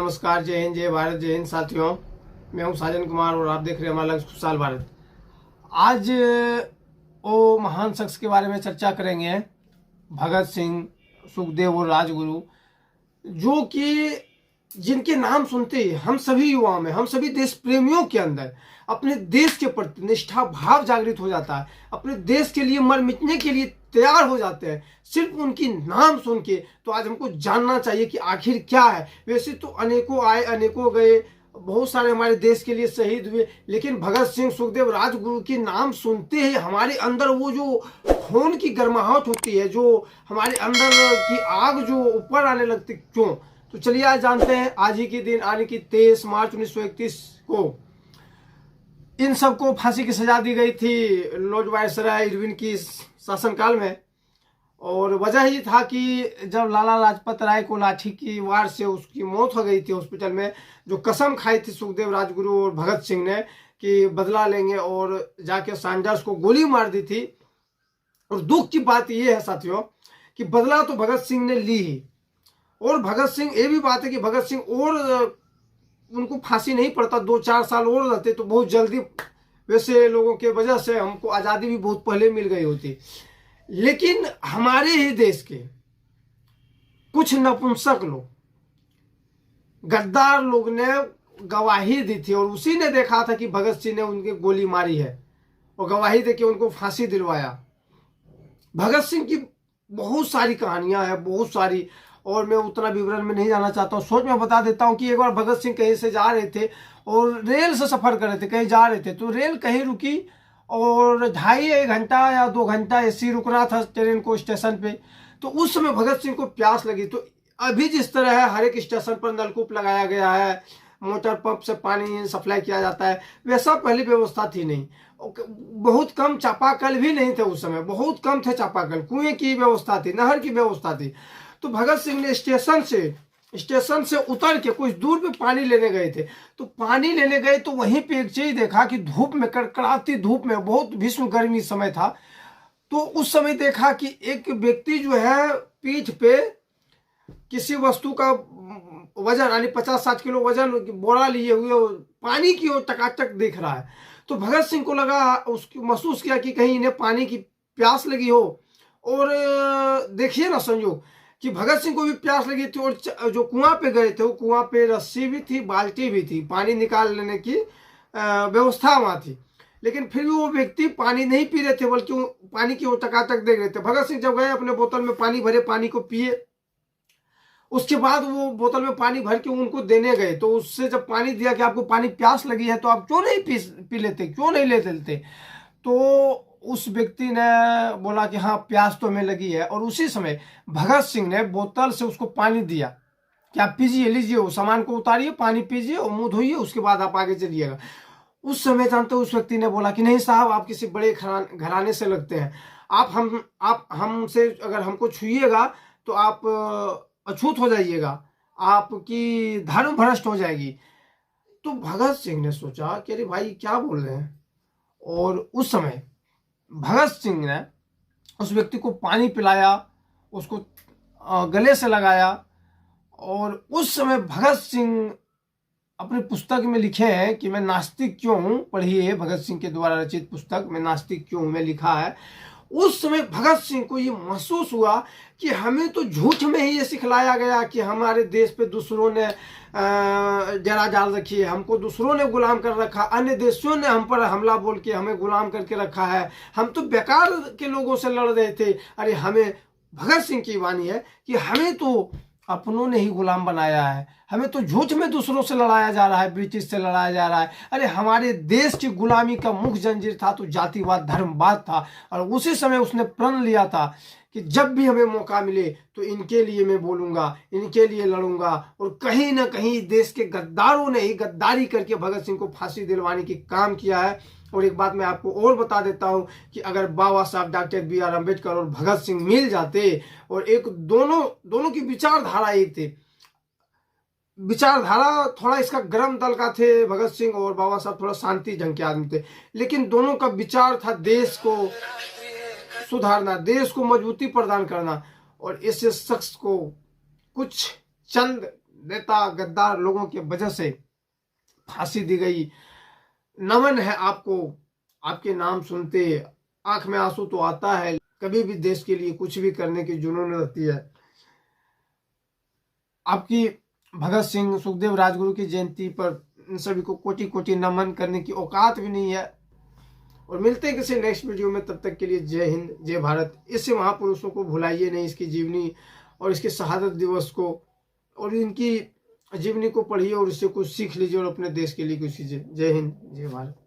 नमस्कार, जय हिंद, जय भारत, जय हिंद साथियों। मैं हूं साजन कुमार और आप देख रहे हैं हमारा खुशहाल भारत। आज वो महान शख्स के बारे में चर्चा करेंगे, भगत सिंह, सुखदेव और राजगुरु, जो कि जिनके नाम सुनते ही हम सभी युवाओं में, हम सभी देश प्रेमियों के अंदर अपने देश के प्रति निष्ठा भाव जागृत हो जाता है। अपने देश के लिए मर मिटने के लिए तैयार हो जाते हैं सिर्फ उनकी नाम सुन के। तो आज हमको जानना चाहिए कि आखिर क्या है। वैसे तो अनेकों आए अनेकों गए, बहुत सारे हमारे देश के लिए शहीद हुए, लेकिन भगत सिंह, सुखदेव, राजगुरु के नाम सुनते ही हमारे अंदर वो जो खून की गर्माहट होती है, जो हमारे अंदर की आग जो ऊपर आने लगती, क्यों? तो चलिए आज जानते हैं। आज ही के दिन यानी कि 23 मार्च 1931 को इन सबको फांसी की सजा दी गई थी लॉर्ड वायसराय इरविन की शासनकाल में। और वजह ही था कि जब लाला लाजपत राय को लाठी की वार से उसकी मौत हो गई थी हॉस्पिटल में, जो कसम खाई थी सुखदेव, राजगुरु और भगत सिंह ने कि बदला लेंगे, और जाके सैंडर्स को गोली मार दी थी। और दुख की बात यह है साथियों कि बदला तो भगत सिंह ने ली ही, और भगत सिंह, ये भी बात है कि भगत सिंह और उनको फांसी नहीं पड़ता, 2-4 साल और रहते तो बहुत जल्दी, वैसे लोगों के वजह से हमको आज़ादी भी बहुत पहले मिल गई होती। लेकिन हमारे ही देश के कुछ नपुंसक लोग, गद्दार लोग ने गवाही दी थी, और उसी ने देखा था कि भगत सिंह ने उनकी गोली मारी है, और गवाही दे के उनको फांसी दिलवाया। भगत सिंह की बहुत सारी कहानियां हैं, बहुत सारी, और मैं उतना विवरण में नहीं जाना चाहता हूँ। सोच में बता देता हूँ कि एक बार भगत सिंह कहीं से जा रहे थे और रेल से सफर कर रहे थे, कहीं जा रहे थे, तो रेल कहीं रुकी और 2.5 घंटा या 2 घंटा ऐसी रुक रहा था ट्रेन को स्टेशन पे। तो उस समय भगत सिंह को प्यास लगी। तो अभी जिस तरह है हर एक स्टेशन पर नलकूप लगाया गया है, मोटर पंप से पानी सप्लाई किया जाता है, वैसा पहले व्यवस्था थी नहीं। बहुत कम चापाकल भी नहीं थे उस समय, बहुत कम थे चापाकल, कुएं की व्यवस्था थी, नहर की व्यवस्था थी। तो भगत सिंह ने स्टेशन से उतर के कुछ दूर पे पानी लेने गए थे। तो पानी लेने गए तो वहीं पे एक चीज देखा कि धूप में, कड़कड़ाती धूप में, बहुत भीषण गर्मी समय था, तो उस समय देखा कि एक व्यक्ति जो है पीठ पे किसी वस्तु का वजन यानी 50-60 किलो वजन बोरा लिए हुए पानी की ओर टकाटक देख रहा है। तो भगत सिंह को लगा, उसकी महसूस किया कि कहीं इन्हें पानी की प्यास लगी हो। और देखिए ना संयोग कि भगत सिंह को भी प्यास लगी थी, और जो कुआं पे गए थे वो कुआं पे रस्सी भी थी, बाल्टी भी थी, पानी निकाल लेने की व्यवस्था वहां थी। लेकिन फिर भी वो व्यक्ति पानी नहीं पी रहे थे, बल्कि पानी की ओर टकाटक देख रहे थे। भगत सिंह जब गए अपने बोतल में पानी भरे, पानी को पिए, उसके बाद वो बोतल में पानी भर के उनको देने गए। तो उससे जब पानी दिया कि आपको पानी प्यास लगी है तो आप क्यों नहीं पी लेते, क्यों नहीं ले लेते? तो उस व्यक्ति ने बोला कि हाँ प्यास तो हमें लगी है। और उसी समय भगत सिंह ने बोतल से उसको पानी दिया कि आप पीजिए, लीजिए, वो सामान को उतारिए, पानी पीजिए और मुंह धोइए, उसके बाद आप आगे चलिएगा। उस समय जानते उस व्यक्ति ने बोला कि नहीं साहब, आप किसी बड़े घराने से लगते हैं, आप हमसे अगर हमको छुइएगा तो आप अछूत हो जाइएगा, आपकी धर्म भ्रष्ट हो जाएगी। तो भगत सिंह ने सोचा कि अरे भाई क्या बोल रहे हैं। और उस समय भगत सिंह ने उस व्यक्ति को पानी पिलाया, उसको गले से लगाया। और उस समय भगत सिंह अपनी पुस्तक में लिखे हैं कि मैं नास्तिक क्यों हूं, पढ़िए भगत सिंह के द्वारा रचित पुस्तक मैं नास्तिक क्यों हूं में लिखा है। उस समय भगत सिंह को ये महसूस हुआ कि हमें तो झूठ में ही ये सिखलाया गया कि हमारे देश पे दूसरों ने जरा डाल रखी है, हमको दूसरों ने गुलाम कर रखा, अन्य देशों ने हम पर हमला बोल के हमें गुलाम करके रखा है, हम तो बेकार के लोगों से लड़ रहे थे। अरे हमें, भगत सिंह की वाणी है कि हमें तो अपनों ने ही गुलाम बनाया है, हमें तो झूठ में दूसरों से लड़ाया जा रहा है, ब्रिटिश से लड़ाया जा रहा है। अरे हमारे देश की गुलामी का मुख्य जंजीर था तो जातिवाद, धर्मवाद था। और उसी समय उसने प्रण लिया था कि जब भी हमें मौका मिले तो इनके लिए मैं बोलूंगा, इनके लिए लड़ूंगा। और कहीं ना कहीं देश के गद्दारों ने ही गद्दारी करके भगत सिंह को फांसी दिलवाने की काम किया है। और एक बात मैं आपको और बता देता हूं कि अगर बाबा साहब डॉक्टर B.R. अम्बेडकर और भगत सिंह मिल जाते और एक दोनों की विचारधारा एक थे, विचारधारा थोड़ा इसका गर्म दल का थे भगत सिंह, और बाबा साहब थोड़ा शांति ढंग के आदमी थे, लेकिन दोनों का विचार था देश को सुधारना, देश को मजबूती प्रदान करना। और ऐसे शख्स को कुछ चंद नेता गद्दार लोगों की वजह से फांसी दी गई। नमन है आपको, आपके नाम सुनते आंख में आंसू तो आता है। कभी भी देश के लिए कुछ भी करने की जुनून रहती है। आपकी भगत सिंह सुखदेव राजगुरु की जयंती पर इन सभी को कोटि कोटि नमन करने की औकात भी नहीं है। और मिलते हैं किसी नेक्स्ट वीडियो में, तब तक के लिए जय हिंद जय भारत। इससे महापुरुषों को भुलाइए नहीं, इसकी जीवनी और इसके शहादत दिवस को और इनकी जीवनी को पढ़िए और इससे कुछ सीख लीजिए और अपने देश के लिए कुछ कीजिए। जय हिंद जय भारत।